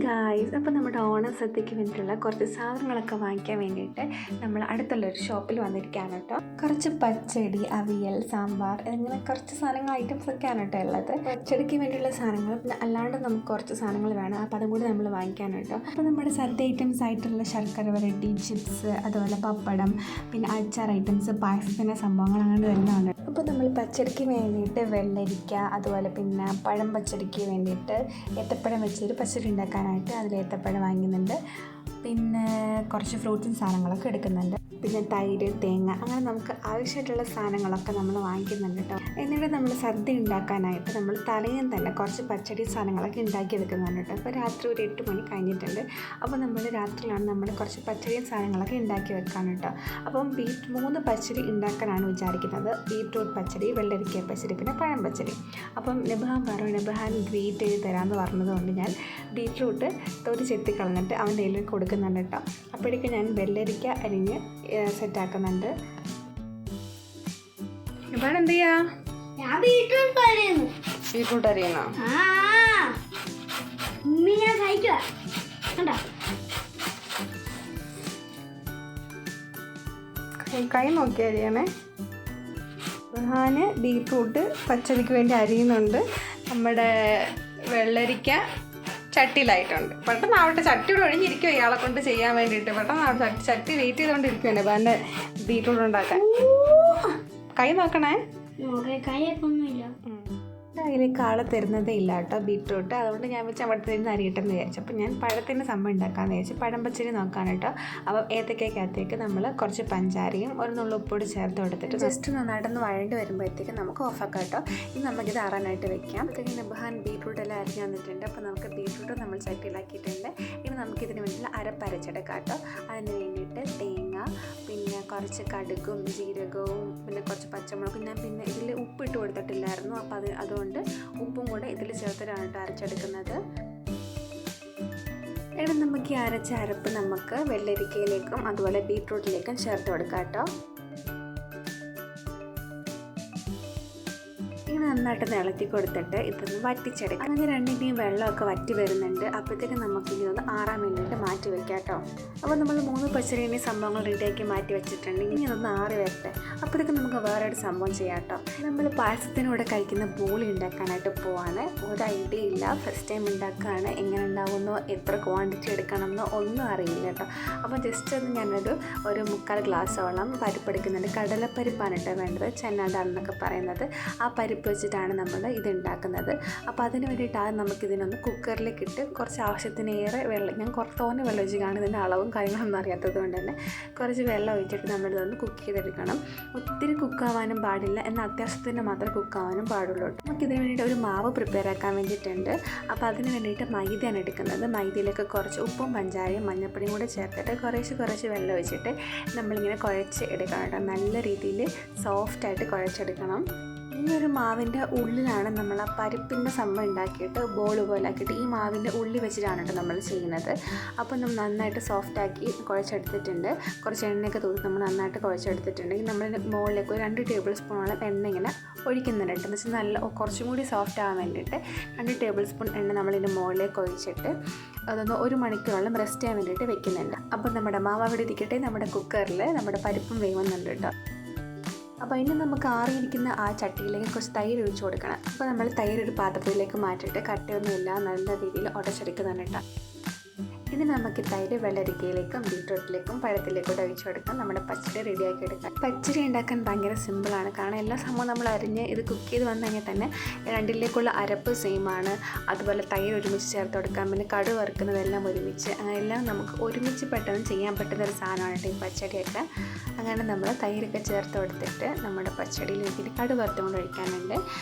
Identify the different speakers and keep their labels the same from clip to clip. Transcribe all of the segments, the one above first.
Speaker 1: Guys, അപ്പോൾ നമ്മുടെ ഓണസദ്യക്ക് വേണ്ടിയിട്ടുള്ള കുറച്ച് സാധനങ്ങളൊക്കെ വാങ്ങിക്കാൻ വേണ്ടിയിട്ട് നമ്മൾ അടുത്തുള്ളൊരു ഷോപ്പിൽ വന്നിരിക്കുകയാണ് കേട്ടോ. കുറച്ച് പച്ചടി, അവിയൽ, സാമ്പാർ എന്നിങ്ങനെ കുറച്ച് സാധനങ്ങൾ ഐറ്റംസ് ഒക്കെയാണ് കേട്ടോ ഉള്ളത്. പച്ചടിക്ക് വേണ്ടിയുള്ള സാധനങ്ങൾ, പിന്നെ അല്ലാണ്ട് നമുക്ക് കുറച്ച് സാധനങ്ങൾ വേണം, അപ്പോൾ അതും കൂടി നമ്മൾ വാങ്ങിക്കാണ് കേട്ടോ. അപ്പോൾ നമ്മുടെ സദ്യ ഐറ്റംസ് ആയിട്ടുള്ള ശർക്കര വരട്ടി, ചിപ്സ്, അതുപോലെ പപ്പടം, പിന്നെ അച്ചാർ ഐറ്റംസ്, പായസത്തിൻ്റെ സംഭവങ്ങൾ അങ്ങനെ വരുന്നതാണ്. അപ്പോൾ നമ്മൾ പച്ചടിക്ക് വേണ്ടിയിട്ട് വെള്ളരിക്ക, അതുപോലെ പിന്നെ പഴം പച്ചടിക്ക് വേണ്ടിയിട്ട് ഏത്തപ്പഴം വെച്ചൊരു പച്ചടി ഉണ്ടാക്കാനായിട്ട് അതിൽ ഏത്തപ്പഴം വാങ്ങുന്നുണ്ട്. പിന്നെ കുറച്ച് ഫ്രൂട്ട്സും സാധനങ്ങളൊക്കെ എടുക്കുന്നുണ്ട്. പിന്നെ തൈര്, തേങ്ങ, അങ്ങനെ നമുക്ക് ആവശ്യമായിട്ടുള്ള സാധനങ്ങളൊക്കെ നമ്മൾ വാങ്ങിക്കുന്നുണ്ട് കേട്ടോ. എന്നിട്ട് നമ്മൾ സദ്യ ഉണ്ടാക്കാനായിട്ട് നമ്മൾ തലേന്ന് തന്നെ കുറച്ച് പച്ചടി സാധനങ്ങളൊക്കെ ഉണ്ടാക്കിയെടുക്കുന്നുണ്ട് കേട്ടോ. അപ്പോൾ രാത്രി ഒരു 8 മണി കഴിഞ്ഞിട്ടുണ്ട്. അപ്പോൾ നമ്മൾ രാത്രിയിലാണ് നമ്മൾ കുറച്ച് പച്ചടിയും സാധനങ്ങളൊക്കെ ഉണ്ടാക്കി വെക്കാൻ കേട്ടോ. അപ്പം 3 പച്ചടി ഉണ്ടാക്കാനാണ് വിചാരിക്കുന്നത്. ബീറ്റ്റൂട്ട് പച്ചടി, വെള്ളരിക്ക പച്ചടി, പിന്നെ പഴം പച്ചടി. അപ്പം നബഹാൻ ഗ്രീറ്റ് ചെയ്ത് തരാമെന്ന് പറഞ്ഞതുകൊണ്ട് ഞാൻ ബീറ്റ്റൂട്ട് തൊലി ചെത്തി കളഞ്ഞിട്ട് അവൻ്റെ കയ്യിൽ കൊടുക്കുന്നുണ്ട് കേട്ടോ. അപ്പോഴേക്കും ഞാൻ വെള്ളരിക്ക അരിഞ്ഞ് സെറ്റാക്കുന്നുണ്ട്. നബഹാൻ എന്ത് ചെയ്യാ? ബീറ്റ്റൂട്ട് അരിയണോ? കൈ നോക്കി അരിയണേ. നബഹാന് ബീറ്റ്റൂട്ട് പച്ചടിക്ക് വേണ്ടി അരിയുന്നുണ്ട്. നമ്മുടെ വെള്ളരിക്ക ചട്ടിയിലായിട്ടുണ്ട്. പെട്ടെന്നാവട്ടെ, ചട്ടിയോട് ഒഴിഞ്ഞിരിക്കുമോ ഇയാളെ കൊണ്ട് ചെയ്യാൻ വേണ്ടിയിട്ട്. പെട്ടെന്നാവട്ടെ, ചട്ടി വെയിറ്റ് ചെയ്തുകൊണ്ടിരിക്കുമോ നബഹാൻ്റെ ബീറ്റ്റൂട്ട് ഉണ്ടാക്കാൻ. കൈ നോക്കണേ.
Speaker 2: കൈയൊന്നുമില്ല.
Speaker 1: അതിൽ കാള തരുന്നതേ ഇല്ല കേട്ടോ ബീറ്റ്റൂട്ട്. അതുകൊണ്ട് ഞാൻ വെച്ച് അവിടെ നിന്ന് അരിയട്ടെന്ന് വിചാരിച്ചു. അപ്പോൾ ഞാൻ പഴത്തിൻ്റെ സംഭവം ഉണ്ടാക്കാമെന്ന് വിചാരിച്ചു. പഴം പച്ചരി നോക്കാൻ കേട്ടോ. അപ്പോൾ ഏത്തക്കകത്തേക്ക് നമ്മൾ കുറച്ച് പഞ്ചാരയും ഒരു നുള്ളു ഉപ്പൊടി ചേർത്ത് കൊടുത്തിട്ട് ജസ്റ്റ് നന്നായിട്ടൊന്ന് വഴണ്ടി വരുമ്പോഴത്തേക്ക് നമുക്ക് ഓഫാക്കാം കേട്ടോ. ഇനി നമുക്കിത് ആറാനായിട്ട് വെക്കാം. അപ്പോഴത്തേക്ക് നബഹാൻ ബീറ്റ്റൂട്ട് എല്ലാം അരിഞ്ഞ് വന്നിട്ടുണ്ട്. അപ്പോൾ നമുക്ക് ബീറ്റ്റൂട്ട് നമ്മൾ ചട്ടിയിലാക്കിയിട്ടുണ്ട്. ഇനി നമുക്കിതിന് വേണ്ടിയിട്ടുള്ള അരപ്പരച്ചെടുക്കാം കേട്ടോ. അതിന് വേണ്ടിയിട്ട് തേങ്ങ, പിന്നെ കുറച്ച് കടുകും ജീരകവും, പിന്നെ കുറച്ച് പച്ചമുളകും. ഞാൻ പിന്നെ ഇതിൽ ഉപ്പിട്ട് കൊടുത്തിട്ടില്ലായിരുന്നു. അപ്പോൾ അതുകൊണ്ട് ഉപ്പും കൂടെ ഇതിൽ ചേർത്തിട്ടാണ് കേട്ടോ അരച്ചെടുക്കുന്നത്. ഇവിടെ നമുക്ക് ഈ അരച്ച അരപ്പ് നമുക്ക് വെള്ളരിക്കയിലേക്കും അതുപോലെ ബീറ്റ്റൂട്ടിലേക്കും ചേർത്ത് കൊടുക്കാം കേട്ടോ. ഇങ്ങനെ നന്നായിട്ട് ഇളക്കി കൊടുത്തിട്ട് ഇതൊന്ന് വറ്റിച്ചെടുക്കാം. അങ്ങനെ രണ്ടിൻ്റെയും വെള്ളമൊക്കെ വറ്റി വരുന്നുണ്ട്. അപ്പോഴത്തേക്കും നമുക്കിനി ഒന്ന് ആറാൻ വേണ്ടിയിട്ട് മാറ്റി വെക്കാം കേട്ടോ. അപ്പോൾ നമ്മൾ 3 പച്ചടിൻ്റെ സംഭവങ്ങൾ റെഡിയാക്കി മാറ്റി വെച്ചിട്ടുണ്ട്. ഇനി അതൊന്ന് ആറി വരട്ടെ. അപ്പോഴത്തേക്കും നമുക്ക് വേറെ ഒരു സംഭവം ചെയ്യാം കേട്ടോ. നമ്മൾ പായസത്തിനൂടെ കഴിക്കുന്ന ബോളി ഉണ്ടാക്കാനായിട്ട് പോവാണ്. ഒരു ഐഡിയ ഇല്ല, ഫസ്റ്റ് ടൈം ഉണ്ടാക്കുകയാണ്. എങ്ങനെ ഉണ്ടാകുമെന്നോ എത്ര ക്വാണ്ടിറ്റി എടുക്കണമെന്നോ ഒന്നും അറിയില്ല കേട്ടോ. അപ്പോൾ ജസ്റ്റ് ഒന്ന് ഞാനൊരു 3/4 ഗ്ലാസ്സോളം പരിപ്പ് എടുക്കുന്നുണ്ട്. കടലപ്പരിപ്പാണ് കേട്ടോ വേണ്ടത്, ചെന്നാടാണെന്നൊക്കെ പറയുന്നത്. ആ പരിപ്പ് വെച്ചിട്ടാണ് നമ്മൾ ഇത് ഉണ്ടാക്കുന്നത്. അപ്പോൾ അതിന് വേണ്ടിയിട്ട് നമുക്കിതിനൊന്ന് കുക്കറിലേക്ക് ഇട്ട് കുറച്ച് ആവശ്യത്തിനേറെ വെള്ളം, ഞാൻ കുറച്ച് തോന്നെ വെള്ളം ഒഴിച്ച് കാണും, ഇതിൻ്റെ അളവും കാര്യങ്ങളൊന്നും അറിയാത്തത് കൊണ്ട് തന്നെ കുറച്ച് വെള്ളം ഒഴിച്ചിട്ട് നമ്മളിതൊന്ന് കുക്ക് ചെയ്തെടുക്കണം. ഒത്തിരി കുക്കാവാനും പാടില്ല, എന്നാൽ അത്യാവശ്യത്തിന് മാത്രമേ കുക്കാവാനും പാടുള്ളൂ. നമുക്കിതിന് വേണ്ടിയിട്ട് ഒരു മാവ് പ്രിപ്പയർ ആക്കാൻ വേണ്ടിയിട്ടുണ്ട്. അപ്പോൾ അതിന് വേണ്ടിയിട്ട് മൈദയാണ് എടുക്കുന്നത്. മൈദയിലേക്ക് കുറച്ച് ഉപ്പും പഞ്ചാരയും മഞ്ഞൾപ്പൊടിയും കൂടെ ചേർത്തിട്ട് കുറച്ച് വെള്ളം ഒഴിച്ചിട്ട് നമ്മളിങ്ങനെ കുഴച്ച് എടുക്കണം കേട്ടോ. നല്ല രീതിയിൽ സോഫ്റ്റായിട്ട് കുഴച്ചെടുക്കണം. ഈ ഒരു മാവിൻ്റെ ഉള്ളിലാണ് നമ്മൾ ആ പരിപ്പിൻ്റെ സംഭവം ഉണ്ടാക്കിയിട്ട് ബോൾ പോലെ ആക്കിയിട്ട് ഈ മാവിൻ്റെ ഉള്ളിൽ വെച്ചിട്ടാണ് കേട്ടോ നമ്മൾ ചെയ്യുന്നത്. അപ്പോൾ നമ്മൾ നന്നായിട്ട് സോഫ്റ്റാക്കി കുഴച്ചെടുത്തിട്ടുണ്ട്. കുറച്ച് എണ്ണയൊക്കെ തൂത്ത് നമ്മൾ നന്നായിട്ട് കുഴച്ചെടുത്തിട്ടുണ്ടെങ്കിൽ നമ്മൾ മുകളിലേക്ക് ഒരു 2 ടേബിൾ സ്പൂണോളം എണ്ണ ഇങ്ങനെ ഒഴിക്കുന്നുണ്ട്. എന്ന് വെച്ചാൽ നല്ല കുറച്ചും കൂടി സോഫ്റ്റ് ആവാൻ വേണ്ടിയിട്ട് 2 ടേബിൾ സ്പൂൺ എണ്ണ നമ്മളിതിൻ്റെ മുകളിലേക്ക് ഒഴിച്ചിട്ട് അതൊന്ന് 1 മണിക്കൂറോളം റെസ്റ്റ് ചെയ്യാൻ വേണ്ടിയിട്ട് വെക്കുന്നുണ്ട്. അപ്പോൾ നമ്മുടെ മാവ് അവിടെ ഇരിക്കട്ടെ. നമ്മുടെ കുക്കറിൽ നമ്മുടെ പരിപ്പും വേവുന്നുണ്ട് കേട്ടോ. അപ്പോൾ ഇനി നമുക്ക് ആറിയിരിക്കുന്ന ആ ചട്ടിയിലേക്ക് കുറച്ച് തൈര് ഒഴിച്ച് കൊടുക്കണം. അപ്പോൾ നമ്മൾ തൈര് ഒരു പാത്രത്തിലേക്ക് മാറ്റിയിട്ട് കട്ടയൊന്നുമില്ല നല്ല രീതിയിൽ ഉടച്ചെടുക്കുന്നുണ്ട് കേട്ടോ. ഇനി നമുക്ക് തൈര് വെള്ളരിക്കയിലേക്കും ബീറ്റ്റൂട്ടിലേക്കും പഴത്തിലേക്കും ഒഴിച്ചു കൊടുക്കാം. നമ്മുടെ പച്ചടി റെഡിയാക്കി എടുക്കാം. പച്ചടി ഉണ്ടാക്കാൻ ഭയങ്കര സിമ്പിളാണ്. കാരണം എല്ലാ സംഭവം നമ്മൾ അരിഞ്ഞ് ഇത് കുക്ക് ചെയ്ത് വന്നു കഴിഞ്ഞാൽ തന്നെ രണ്ടിലേക്കുള്ള അരപ്പ് സെയിമാണ്. അതുപോലെ തൈര് ഒരുമിച്ച് ചേർത്ത് കൊടുക്കാം. പിന്നെ കടുക് വറുക്കുന്നതെല്ലാം ഒരുമിച്ച്, അങ്ങനെ എല്ലാം നമുക്ക് ഒരുമിച്ച് പെട്ടെന്ന് ചെയ്യാൻ പറ്റുന്ന ഒരു സാധനമാണ് കേട്ടോ ഈ പച്ചടിയൊക്കെ. അങ്ങനെ നമ്മൾ തൈരൊക്കെ ചേർത്ത് കൊടുത്തിട്ട് നമ്മുടെ പച്ചടിയിൽ എനിക്ക് കടുക് വറുത്തും കൊണ്ട് ഒഴിക്കാനുണ്ട്.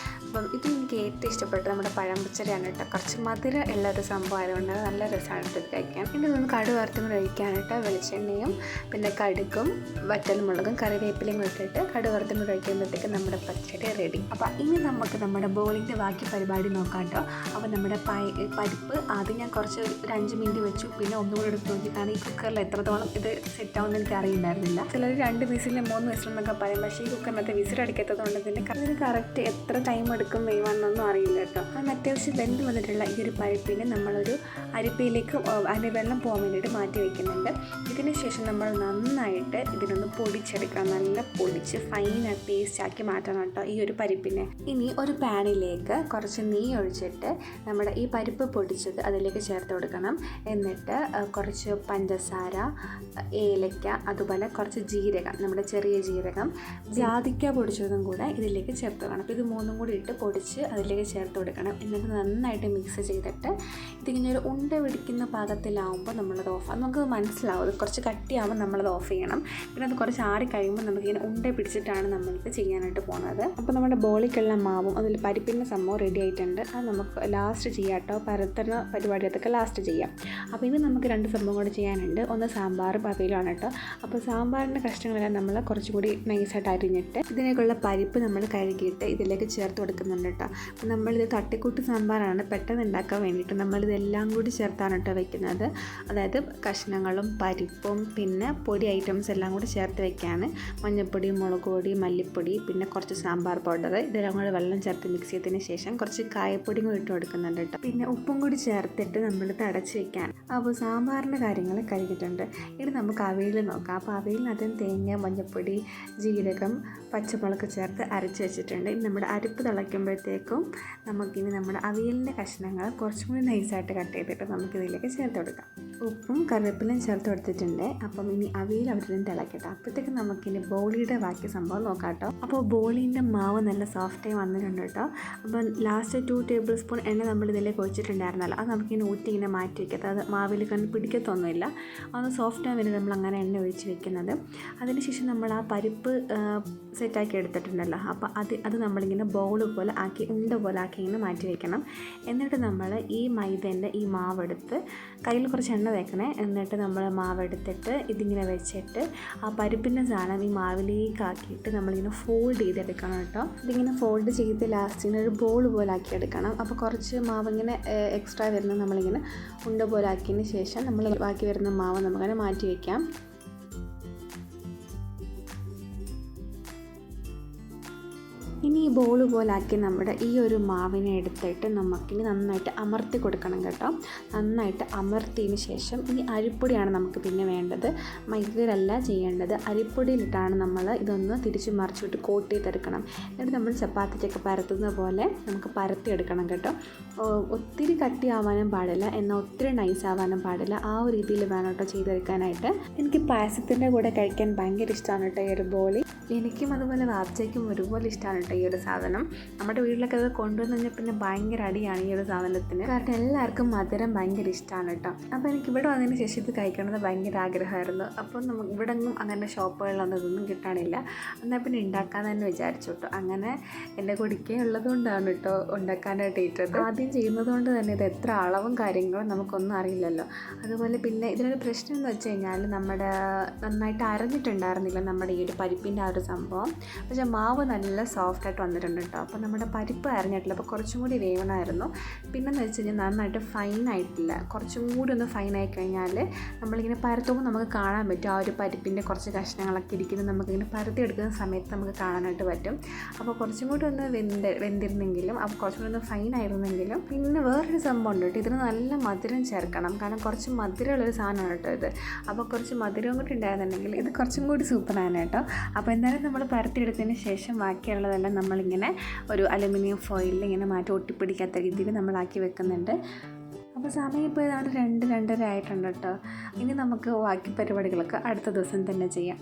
Speaker 1: അപ്പം ഇത് എനിക്ക് ഏറ്റവും ഇഷ്ടപ്പെട്ടത് നമ്മുടെ പഴം പച്ചടിയാണ് കേട്ടോ. കുറച്ച് മധുരം ഉള്ളൊരു സംഭവം ആയതുകൊണ്ട് നല്ല രസമാണ് ഇത് കഴിക്കാൻ. വയ്ക്കാം. ഇനി ഇതൊന്ന് കടുക് വറുത്തും കൂടെ ഒഴിക്കാനായിട്ട് വെളിച്ചെണ്ണയും പിന്നെ കടുകും വറ്റൽമുളകും കറിവേപ്പിലയും ഇട്ടിട്ട് കടുക് വറുത്തും കൂടെ ഒഴിക്കുമ്പോഴത്തേക്ക് നമ്മുടെ പച്ചടി റെഡി. അപ്പോൾ ഇനി നമുക്ക് നമ്മുടെ ബോളിൻ്റെ ബാക്കി പരിപാടി നോക്കാം കേട്ടോ. അപ്പോൾ നമ്മുടെ പരിപ്പ് ആദ്യം ഞാൻ കുറച്ച് ഒരു 5 മിനിറ്റ് വെച്ചു, പിന്നെ ഒന്നുകൂടെ എടുത്ത് നോക്കി. കാരണം ഈ കുക്കറിൽ എത്രത്തോളം ഇത് സെറ്റാവുമെന്ന് എനിക്ക് അറിയുന്നുണ്ടായിരുന്നില്ല. ചിലർ 2 വിസിലും 3 വിസിലെന്നൊക്കെ പറയും, പക്ഷേ ഈ കുക്കറിനകത്ത് വിസിലടിക്കാത്തത് കൊണ്ട് തന്നെ ഇതിന് കറക്റ്റ് എത്ര ടൈം എടുക്കും വേവാണെന്നൊന്നും അറിയില്ല കേട്ടോ. അതിന് അത്യാവശ്യം വെന്ത് വന്നിട്ടുള്ള ഈ ഒരു പരിപ്പിനെ നമ്മളൊരു അരിപ്പയിലേക്ക് അതിൻ്റെ വെള്ളം പോകാൻ വേണ്ടിയിട്ട് മാറ്റി വയ്ക്കുന്നുണ്ട്. ഇതിന് ശേഷം നമ്മൾ നന്നായിട്ട് ഇതിനൊന്ന് പൊടിച്ചെടുക്കണം. നല്ല പൊടിച്ച് ഫൈനായി പേസ്റ്റാക്കി മാറ്റണം കേട്ടോ ഈ ഒരു പരിപ്പിനെ. ഇനി ഒരു പാനിലേക്ക് കുറച്ച് നെയ്യ് ഒഴിച്ചിട്ട് നമ്മുടെ ഈ പരിപ്പ് പൊടിച്ചത് അതിലേക്ക് ചേർത്ത് കൊടുക്കണം. എന്നിട്ട് കുറച്ച് പഞ്ചസാര, ഏലക്ക, അതുപോലെ കുറച്ച് ജീരകം, നമ്മുടെ ചെറിയ ജീരകം, ജാതിക്ക പൊടിച്ചതും കൂടെ ഇതിലേക്ക് ചേർത്ത് കൊടുക്കണം. അപ്പോൾ ഇത് 3 കൂടി ഇട്ട് പൊടിച്ച് അതിലേക്ക് ചേർത്ത് കൊടുക്കണം. എന്നിട്ട് നന്നായിട്ട് മിക്സ് ചെയ്തിട്ട് ഇതിങ്ങനെ ഒരു ഉണ്ട പിടിക്കുന്ന പാകത്തിലാവുമ്പോൾ നമ്മളത് ഓഫ് ആകും. നമുക്ക് മനസ്സിലാവും അത് കുറച്ച് കട്ടിയാകുമ്പോൾ നമ്മളത് ഓഫ് ചെയ്യണം. പിന്നെ അത് കുറച്ച് ആറി കഴിയുമ്പോൾ നമുക്കിങ്ങനെ ഉണ്ട പിടിച്ചിട്ടാണ് നമ്മൾക്ക് ചെയ്യാനായിട്ട് പോകുന്നത്. അപ്പോൾ നമ്മുടെ ബോളിക്കുള്ള മാവും അതിൽ പരിപ്പിൻ്റെ സംഭവം റെഡി ആയിട്ടുണ്ട്. അത് നമുക്ക് ലാസ്റ്റ് ചെയ്യാം കേട്ടോ. പരത്തുന്ന പരിപാടി അതൊക്കെ ലാസ്റ്റ് ചെയ്യാം. അപ്പോൾ ഇനി നമുക്ക് 2 സംഭവം കൂടി ചെയ്യാനുണ്ട്. ഒന്ന് സാമ്പാറും അവിയലുമാണ് കേട്ടോ. അപ്പോൾ സാമ്പാറിൻ്റെ കഷ്ണങ്ങളെല്ലാം നമ്മൾ കുറച്ചുകൂടി നൈസായിട്ട് അരിഞ്ഞിട്ട് ഇതിലേക്കുള്ള പരിപ്പ് നമ്മൾ കഴുകിയിട്ട് ഇതിലേക്ക് ചേർത്ത് കൊടുക്കുന്നുണ്ട് കേട്ടോ. അപ്പോൾ നമ്മളിത് തട്ടിക്കൂട്ട് സാമ്പാറാണ്, പെട്ടെന്ന് ഉണ്ടാക്കാൻ വേണ്ടിയിട്ട് നമ്മളിതെല്ലാം കൂടി ചേർത്താണ് കേട്ടോ വെക്കുന്നത്. അതായത് കഷ്ണങ്ങളും പരിപ്പും പിന്നെ പൊടി ഐറ്റംസ് എല്ലാം കൂടി ചേർത്ത് വെക്കുകയാണ്. മഞ്ഞൾപ്പൊടി, മുളക് പൊടി, മല്ലിപ്പൊടി, പിന്നെ കുറച്ച് സാമ്പാർ പൗഡർ, ഇതെല്ലാം കൂടി വെള്ളം ചേർത്ത് മിക്സ് ചെയ്തതിന് ശേഷം കുറച്ച് കായപ്പൊടിയും കൂടി ഇട്ട് കൊടുക്കുന്നുണ്ട് കേട്ടോ. പിന്നെ ഉപ്പും കൂടി ചേർത്തിട്ട് നമ്മളിത് അടച്ച് വെക്കാൻ. അപ്പോൾ സാമ്പാറിൻ്റെ കാര്യങ്ങൾ കഴിഞ്ഞിട്ടുണ്ട്. ഇനി നമുക്ക് അവിയൽ നോക്കാം. അപ്പോൾ അവിയലിനകത്ത് തേങ്ങ, മഞ്ഞൾപ്പൊടി, ജീരകം, പച്ചമുളക് ചേർത്ത് അരച്ച് വെച്ചിട്ടുണ്ട്. ഇനി നമ്മുടെ അരിപ്പ് തിളയ്ക്കുമ്പോഴത്തേക്കും നമുക്കിനി നമ്മുടെ അവിയലിൻ്റെ കഷ്ണങ്ങൾ കുറച്ചും കൂടി നൈസായിട്ട് കട്ട് ചെയ്തിട്ട് നമുക്കിതിലേക്ക് ചേർത്ത് കൊടുക്കാം. ഉപ്പും കറിവേപ്പിലയും ചേർത്ത് കൊടുത്തിട്ടുണ്ട്. അപ്പം ഇനി അവിയൽ അവിടെ നിന്ന് തിളക്കട്ടെ. അപ്പോഴത്തേക്കും നമുക്കിനി ബോളിയുടെ ബാക്കി സംഭവം നോക്കാം കേട്ടോ. അപ്പോൾ ബോളീൻ്റെ മാവ് നല്ല സോഫ്റ്റായി വന്നിട്ടുണ്ട് കേട്ടോ. അപ്പം ലാസ്റ്റ് 2 ടേബിൾ സ്പൂൺ എണ്ണ നമ്മൾ ഇതിലേക്ക് ഒഴിച്ചിട്ടുണ്ടായിരുന്നല്ലോ, അത് നമുക്കിങ്ങനെ ഊറ്റി ഇങ്ങനെ മാറ്റി വയ്ക്കത്ത്. അത് മാവിൽ കണ്ട് പിടിക്കത്തൊന്നുമില്ല. അത് സോഫ്റ്റായി വേണ്ടി നമ്മൾ അങ്ങനെ എണ്ണ ഒഴിച്ച് വെക്കുന്നത്. അതിനുശേഷം നമ്മൾ ആ പരിപ്പ് സെറ്റാക്കി എടുത്തിട്ടുണ്ടല്ലോ, അപ്പോൾ അത് നമ്മളിങ്ങനെ ബോൾ പോലെ ആക്കി ഉണ്ട പോലെ ആക്കി ഇങ്ങനെ മാറ്റി വയ്ക്കണം. എന്നിട്ട് നമ്മൾ ഈ മൈദേൻ്റെ ഈ മാവെടുത്ത് കയ്യിൽ കുറച്ച് എണ്ണ തേക്കണേ. എന്നിട്ട് നമ്മൾ മാവെടുത്തിട്ട് ഇതിങ്ങനെ വെച്ചിട്ട് ആ പരിപ്പിൻ്റെ സാധനം ഈ മാവിലേക്ക് ആക്കിയിട്ട് നമ്മളിങ്ങനെ ഫോൾഡ് ചെയ്തെടുക്കണം കേട്ടോ. ഇതിങ്ങനെ ഫോൾഡ് ചെയ്ത് ലാസ്റ്റിന് ഒരു ബോൾ പോലെ ആക്കി എടുക്കണം. അപ്പോൾ കുറച്ച് മാവ് ഇങ്ങനെ എക്സ്ട്രാ വരുന്നത് നമ്മളിങ്ങനെ ഉണ്ട പോലെ ആക്കിയതിന് ശേഷം നമ്മൾ ബാക്കി വരുന്ന മാവ് നമുക്കങ്ങനെ മാറ്റി വയ്ക്കാം. ഇനി ഈ ബോൾ പോലാക്കി നമ്മുടെ ഈ ഒരു മാവിനെ എടുത്തിട്ട് നമുക്കിനി നന്നായിട്ട് അമർത്തി കൊടുക്കണം കേട്ടോ. നന്നായിട്ട് അമർത്തിയതിന് ശേഷം ഇനി അരിപ്പൊടിയാണ് നമുക്ക് പിന്നെ വേണ്ടത്. മൈദയിലല്ല ചെയ്യേണ്ടത്, അരിപ്പൊടിയിലിട്ടാണ് നമ്മൾ ഇതൊന്ന് തിരിച്ച് മറിച്ചിട്ട് കോട്ട് ചെയ്തെടുക്കണം. എന്നിട്ട് നമ്മൾ ചപ്പാത്തിക്കൊക്കെ പരത്തുന്ന പോലെ നമുക്ക് പരത്തിയെടുക്കണം കേട്ടോ. ഒത്തിരി കട്ടിയാവാനും പാടില്ല, എന്നാൽ ഒത്തിരി നൈസ് ആവാനും പാടില്ല. ആ ഒരു രീതിയിൽ വേണം കേട്ടോ ചെയ്തെടുക്കാനായിട്ട്. എനിക്ക് പായസത്തിൻ്റെ കൂടെ കഴിക്കാൻ ഭയങ്കര ഇഷ്ടമാണ് കേട്ടോ ഈ ഒരു ബോളി. എനിക്കും അതുപോലെ വാപ്പച്ചയ്ക്കും ഒരുപോലെ ഇഷ്ടമാണ് കേട്ടോ ഈ ഒരു സാധനം. നമ്മുടെ വീട്ടിലൊക്കെ അത് കൊണ്ടുവന്ന് കഴിഞ്ഞാൽ പിന്നെ ഭയങ്കര അടിയാണ് ഈ ഒരു സാധനത്തിന്. കാരണം എല്ലാവർക്കും മധുരം ഭയങ്കര ഇഷ്ടമാണ് കേട്ടോ. അപ്പോൾ എനിക്ക് ഇവിടെ വന്നതിന് ശേഷം ഇത് കഴിക്കണമെന്ന് ഭയങ്കര ആഗ്രഹമായിരുന്നു. അപ്പോൾ നമുക്ക് ഇവിടെ ഒന്നും അങ്ങനെ ഷോപ്പുകളിലൊന്നും ഇതൊന്നും കിട്ടാനില്ല. എന്നാൽ പിന്നെ ഉണ്ടാക്കാൻ തന്നെ വിചാരിച്ചു കേട്ടോ. അങ്ങനെ എൻ്റെ കുടിക്കേ ഉള്ളതുകൊണ്ടാണ് കേട്ടോ ഉണ്ടാക്കാനായിട്ട് ഏറ്റത്. ആദ്യം ചെയ്യുന്നത് കൊണ്ട് തന്നെ ഇത് എത്ര അളവും കാര്യങ്ങളും നമുക്കൊന്നും അറിയില്ലല്ലോ. അതുപോലെ പിന്നെ ഇതിനൊരു പ്രശ്നം എന്ന് വെച്ച് കഴിഞ്ഞാൽ നമ്മുടെ നന്നായിട്ട് അരഞ്ഞിട്ടുണ്ടായിരുന്നില്ല നമ്മുടെ ഈ ഒരു പരിപ്പിൻ്റെ ആ ഒരു സംഭവം. പക്ഷേ മാവ് നല്ല സോഫ്റ്റായിട്ട് വന്നിട്ടുണ്ട് കേട്ടോ. അപ്പോൾ നമ്മുടെ പരിപ്പ് അരഞ്ഞിട്ടില്ല, അപ്പോൾ കുറച്ചും കൂടി വേവണമായിരുന്നു. പിന്നെന്ന് വെച്ച് കഴിഞ്ഞാൽ നന്നായിട്ട് ഫൈനായിട്ടില്ല. കുറച്ചും കൂടി ഒന്ന് ഫൈനായി കഴിഞ്ഞാൽ നമ്മളിങ്ങനെ പരത്തുമ്പോൾ നമുക്ക് കാണാൻ പറ്റും ആ ഒരു പരിപ്പിൻ്റെ കുറച്ച് കഷ്ണങ്ങളൊക്കെ ഇരിക്കുന്നത് നമുക്കിങ്ങനെ പരത്തി എടുക്കുന്ന സമയത്ത് നമുക്ക് കാണാനായിട്ട് പറ്റും. അപ്പോൾ കുറച്ചും കൂടി ഒന്ന് വെന്തിരുന്നെങ്കിലും അപ്പോൾ കുറച്ചും കൂടി ഒന്ന് ഫൈനായിരുന്നെങ്കിലും. പിന്നെ വേറൊരു സംഭവം ഉണ്ട് കേട്ടോ, ഇതിന് നല്ല മധുരം ചേർക്കണം. കാരണം കുറച്ച് മധുരമുള്ളൊരു സാധനമാണ് കേട്ടോ ഇത്. അപ്പോൾ കുറച്ച് മധുരവും കൂടി ഉണ്ടായിരുന്നുണ്ടെങ്കിൽ ഇത് കുറച്ചും കൂടി സൂപ്പറാണ് കേട്ടോ. അപ്പോൾ എന്തായാലും നമ്മൾ പരത്തിയെടുത്തതിന് ശേഷം ബാക്കിയുള്ളതെല്ലാം നമ്മളിങ്ങനെ ഒരു അലുമിനിയം ഫോയിലിൽ ഇങ്ങനെ മാറ്റി ഒട്ടിപ്പിടിക്കാത്ത രീതിയിൽ നമ്മളാക്കി വെക്കുന്നുണ്ട്. അപ്പോൾ സമയം ഇപ്പോൾ ഏതാണ്ട് 2-2:30 ആയിട്ടുണ്ട് കേട്ടോ. ഇനി നമുക്ക് ബാക്കി പരിപാടികളൊക്കെ അടുത്ത ദിവസം തന്നെ ചെയ്യാം.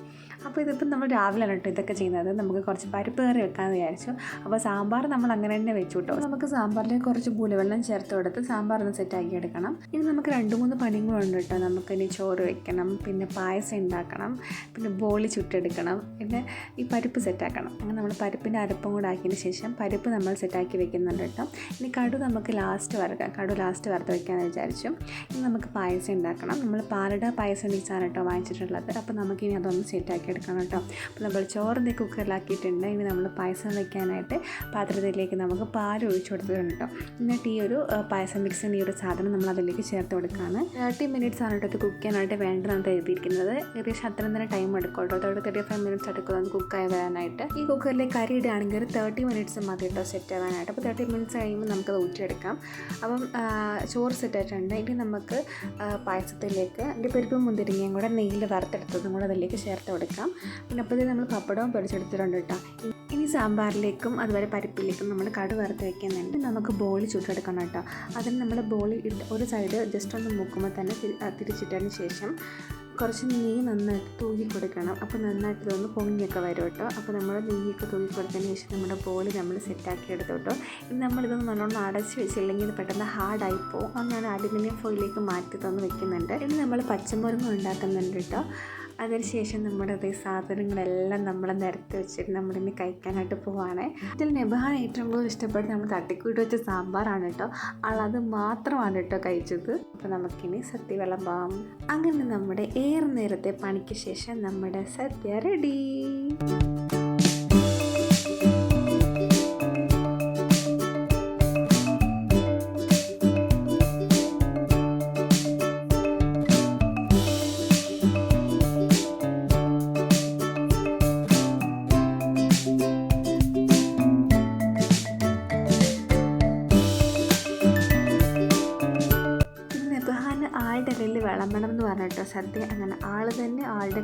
Speaker 1: അപ്പോൾ ഇതിപ്പോൾ നമ്മൾ രാവിലെയാണ് കേട്ടോ ഇതൊക്കെ ചെയ്യുന്നത്. നമുക്ക് കുറച്ച് പരിപ്പ് കറി വെക്കാമെന്ന് വിചാരിച്ചു. അപ്പോൾ സാമ്പാർ നമ്മൾ അങ്ങനെ തന്നെ വെച്ചു കേട്ടോ. നമുക്ക് സാമ്പാറിലേക്ക് കുറച്ച് പുളിവെള്ളം ചേർത്ത് കൊടുത്ത് സാമ്പാറൊന്ന് സെറ്റാക്കി എടുക്കണം. ഇനി നമുക്ക് 2-3 പണികളുണ്ട് കേട്ടോ. നമുക്കിനി ചോറ് വെക്കണം, പിന്നെ പായസം ഉണ്ടാക്കണം, പിന്നെ ബോളി ചുട്ടെടുക്കണം, പിന്നെ ഈ പരിപ്പ് സെറ്റാക്കണം. അങ്ങനെ നമ്മൾ പരിപ്പിൻ്റെ അരപ്പും കൂടെ ആക്കിയതിന് ശേഷം പരിപ്പ് നമ്മൾ സെറ്റാക്കി വെക്കുന്നുണ്ട് കേട്ടോ. ഇനി കടു നമുക്ക് ലാസ്റ്റ് വറുക്കാം. കടു ലാസ്റ്റ് വറുത്ത് വെക്കാം. വയ്ക്കാമെന്ന് വിചാരിച്ചു. ഇനി നമുക്ക് പായസം ഉണ്ടാക്കണം. നമ്മൾ പാലട പായസം മിക്സാണ് കേട്ടോ വാങ്ങിച്ചിട്ടുള്ളത്. അപ്പോൾ നമുക്കിനി അതൊന്ന് സെറ്റാക്കി എടുക്കണം കേട്ടോ. അപ്പോൾ നമ്മൾ ചോറിൻ്റെ കുക്കറിലാക്കിയിട്ടുണ്ട്. ഇനി നമ്മൾ പായസം വയ്ക്കാനായിട്ട് പാത്രത്തിലേക്ക് നമുക്ക് പാൽ ഒഴിച്ചു കൊടുത്തിട്ടുണ്ട് കേട്ടോ. എന്നിട്ട് ഈ ഒരു പായസം മിക്സിന് ഈ ഒരു സാധനം നമ്മൾ അതിലേക്ക് ചേർത്ത് കൊടുക്കുകയാണ്. 30 മിനിറ്റ്സ് ആണ് കേട്ടോ ഇത് കുക്ക് ചെയ്യാനായിട്ട് വേണ്ടതെന്ന് എഴുതിയിരിക്കുന്നത്. ഏകദേശം അത്രയും തന്നെ ടൈം എടുക്കും കേട്ടോ. 35 മിനിറ്റ്സ് എടുക്കും അത് കുക്കായി വരാനായിട്ട്. ഈ കുക്കറിലേക്ക് കറി ഇടുകയാണെങ്കിൽ ഒരു 30 മിനിറ്റ്സ് മതി കേട്ടോ സെറ്റ് ആവാനായിട്ട്. അപ്പോൾ 30 മിനിറ്റ്സ് കഴിയുമ്പോൾ നമുക്കത് ഊറ്റിയെടുക്കാം. അപ്പം ചോറ് സെറ്റായിട്ടുണ്ട്. ഇനി നമുക്ക് പായസത്തിലേക്ക് അതിൻ്റെ പരിപ്പും മുന്തിരിങ്ങയും കൂടെ നെയ്യിൽ വറുത്തെടുത്തതും കൂടെ അതിലേക്ക് ചേർത്ത് കൊടുക്കാം. പിന്നെ അപ്പോഴത്തേക്ക് നമ്മൾ പപ്പടവും പൊടിച്ചെടുത്തിട്ടുണ്ട് കേട്ടോ. ഇനി സാമ്പാറിലേക്കും അതുപോലെ പരിപ്പിലേക്കും നമ്മൾ കടു വറുത്ത് വയ്ക്കുന്നുണ്ട്. നമുക്ക് ബോളി ചുട്ടെടുക്കണം കേട്ടോ. അതിന് നമ്മൾ ബോളി ഒരു സൈഡ് ജസ്റ്റ് ഒന്ന് മുക്കുമ്പോൾ തന്നെ തിരിച്ചിട്ടതിന് ശേഷം കുറച്ച് നെയ്യ് നന്നായിട്ട് തൂക്കി കൊടുക്കണം. അപ്പോൾ നന്നായിട്ട് ഇതൊന്ന് പൊങ്ങിയൊക്കെ വരും കേട്ടോ. അപ്പോൾ നമ്മൾ നെയ്യൊക്കെ തൂക്കി കൊടുത്തതിന് ശേഷം നമ്മുടെ ബോളി നമ്മൾ സെറ്റാക്കി എടുത്തു കേട്ടോ. ഇനി നമ്മളിതൊന്ന് നല്ലോണം അടച്ച് വെച്ചില്ലെങ്കിൽ ഇത് പെട്ടെന്ന് ഹാർഡായി പോകും. അങ്ങനെ അലുമിനിയം ഫോയിലേക്ക് മാറ്റി തന്ന് വെക്കുന്നുണ്ട്. ഇനി നമ്മൾ പച്ചമുളക് ഉണ്ടാക്കുന്നുണ്ട് കേട്ടോ. അതിനുശേഷം നമ്മുടെ അതേ സാധനങ്ങളെല്ലാം നമ്മൾ നിരത്തി വെച്ചിട്ട് നമ്മളിന്ന് കഴിക്കാനായിട്ട് പോവുകയാണ്. ഇതിൽ നെബഹാൻ ഏറ്റവും കൂടുതൽ ഇഷ്ടപ്പെട്ട് നമ്മൾ തട്ടിക്കൂട്ടി വെച്ച സാമ്പാറാണ് കേട്ടോ. അത് മാത്രമാണ് കേട്ടോ കഴിച്ചത്. അപ്പോൾ നമുക്കിനി സദ്യ വിളമ്പാം. അങ്ങനെ നമ്മുടെ ഏറെ നേരത്തെ പണിക്ക് ശേഷം നമ്മുടെ സദ്യ റെഡി. ആളുടെ ഇടയിൽ വിളമ്പണം എന്ന് പറഞ്ഞിട്ടോ സദ്യ. അങ്ങനെ ആൾ തന്നെ ആളുടെ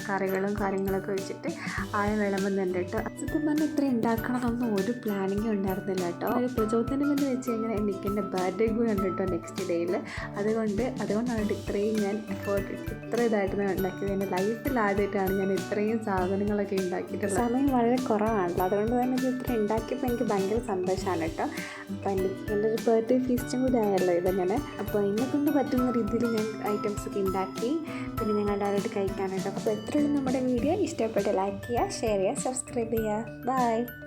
Speaker 1: കറികളും കാര്യങ്ങളൊക്കെ വെച്ചിട്ട് ആൾ വിളമ്പുന്നുണ്ട് കേട്ടോ. സത്യം പറഞ്ഞാൽ ഇത്ര ഉണ്ടാക്കണമെന്നൊന്നും ഒരു പ്ലാനിങ്ങും ഉണ്ടായിരുന്നില്ല കേട്ടോ. ഒരു പ്രചോദനം എന്ന് വെച്ച് കഴിഞ്ഞാൽ എനിക്ക് എൻ്റെ ബർത്ത്ഡേ കൂടെ ഉണ്ട് കേട്ടോ നെക്സ്റ്റ് ഡേയിൽ. അതുകൊണ്ടാണ് ഇത്രയും ഞാൻ ഇത്ര ഇതായിട്ട് ഞാൻ ഉണ്ടാക്കിയത്. എൻ്റെ ലൈഫിൽ ആദ്യമായിട്ടാണ് ഞാൻ ഇത്രയും സാധനങ്ങളൊക്കെ ഉണ്ടാക്കിയിട്ടുള്ളത്. സമയം വളരെ കുറവാണല്ലോ, അതുകൊണ്ട് തന്നെ ഇത് ഇത്ര ഉണ്ടാക്കിയപ്പോൾ എനിക്ക് ഭയങ്കര സന്തോഷമാണ് കേട്ടോ. അപ്പോൾ എൻ്റെ ഒരു ബർത്ത്ഡേ ഫീസ്റ്റും കൂടി ആയല്ലോ ഇതങ്ങനെ. അപ്പോൾ എന്നെക്കൊണ്ട് പറ്റുന്ന രീതിയിൽ ഞാൻ ഐറ്റംസൊക്കെ ഉണ്ടാക്കി പിന്നെ ഞങ്ങളുടെ ആരോട് കഴിക്കാനായിട്ട്. അപ്പോൾ എത്രയും നമ്മുടെ വീഡിയോ ഇഷ്ടപ്പെട്ട് ലൈക്ക് ചെയ്യുക, ഷെയർ ചെയ്യുക, സബ്സ്ക്രൈബ് ചെയ്യുക. ബൈ.